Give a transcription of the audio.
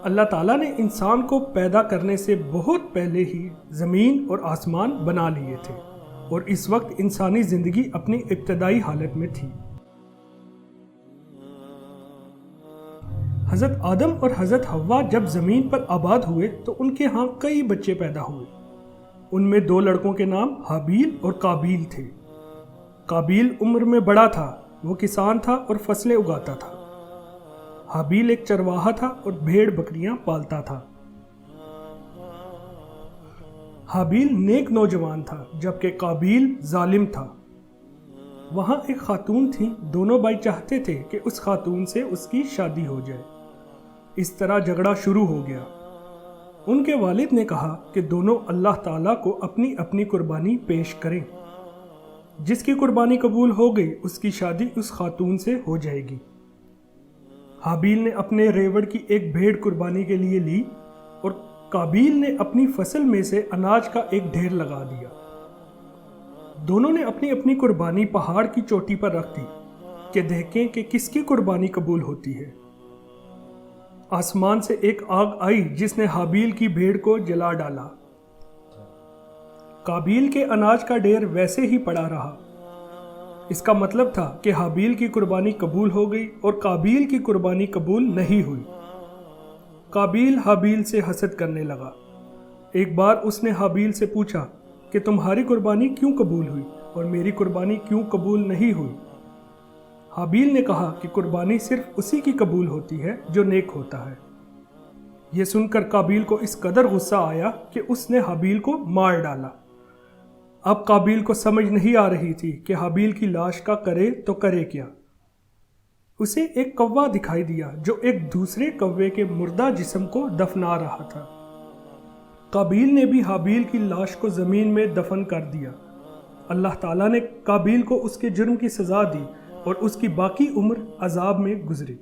اللہ تعالیٰ نے انسان کو پیدا کرنے سے بہت پہلے ہی زمین اور آسمان بنا لیے تھے اور اس وقت انسانی زندگی اپنی ابتدائی حالت میں تھی۔ حضرت آدم اور حضرت حوا جب زمین پر آباد ہوئے تو ان کے ہاں کئی بچے پیدا ہوئے۔ ان میں 2 لڑکوں کے نام حابیل اور قابیل تھے۔ قابیل عمر میں بڑا تھا، وہ کسان تھا اور فصلیں اگاتا تھا۔ حابیل ایک چرواہا تھا اور بھیڑ بکریاں پالتا تھا۔ حابیل نیک نوجوان تھا جبکہ قابیل ظالم تھا۔ وہاں ایک خاتون تھی، دونوں بھائی چاہتے تھے کہ اس خاتون سے اس کی شادی ہو جائے۔ اس طرح جھگڑا شروع ہو گیا۔ ان کے والد نے کہا کہ دونوں اللہ تعالیٰ کو اپنی اپنی قربانی پیش کریں۔ جس کی قربانی قبول ہو گئی اس کی شادی اس خاتون سے ہو جائے گی۔ حابیل نے اپنے ریوڑ کی ایک بھیڑ قربانی کے لیے لی اور قابیل نے اپنی فصل میں سے اناج کا ایک ڈھیر لگا دیا۔ دونوں نے اپنی اپنی قربانی پہاڑ کی چوٹی پر رکھ دی کہ دیکھیں کہ کس کی قربانی قبول ہوتی ہے۔ آسمان سے ایک آگ آئی جس نے حابیل کی بھیڑ کو جلا ڈالا۔ قابیل کے اناج کا ڈھیر ویسے ہی پڑا رہا۔ اس کا مطلب تھا کہ حابیل کی قربانی قبول ہو گئی اور قابیل کی قربانی قبول نہیں ہوئی۔ قابیل حابیل سے حسد کرنے لگا۔ ایک بار اس نے حابیل سے پوچھا کہ تمہاری قربانی کیوں قبول ہوئی اور میری قربانی کیوں قبول نہیں ہوئی؟ حابیل نے کہا کہ قربانی صرف اسی کی قبول ہوتی ہے جو نیک ہوتا ہے۔ یہ سن کر قابیل کو اس قدر غصہ آیا کہ اس نے حابیل کو مار ڈالا۔ اب قابیل کو سمجھ نہیں آ رہی تھی کہ حابیل کی لاش کا کرے تو کرے کیا۔ اسے ایک کوا دکھائی دیا جو ایک دوسرے کوے کے مردہ جسم کو دفنا رہا تھا۔ قابیل نے بھی حابیل کی لاش کو زمین میں دفن کر دیا۔ اللہ تعالیٰ نے قابیل کو اس کے جرم کی سزا دی اور اس کی باقی عمر عذاب میں گزری۔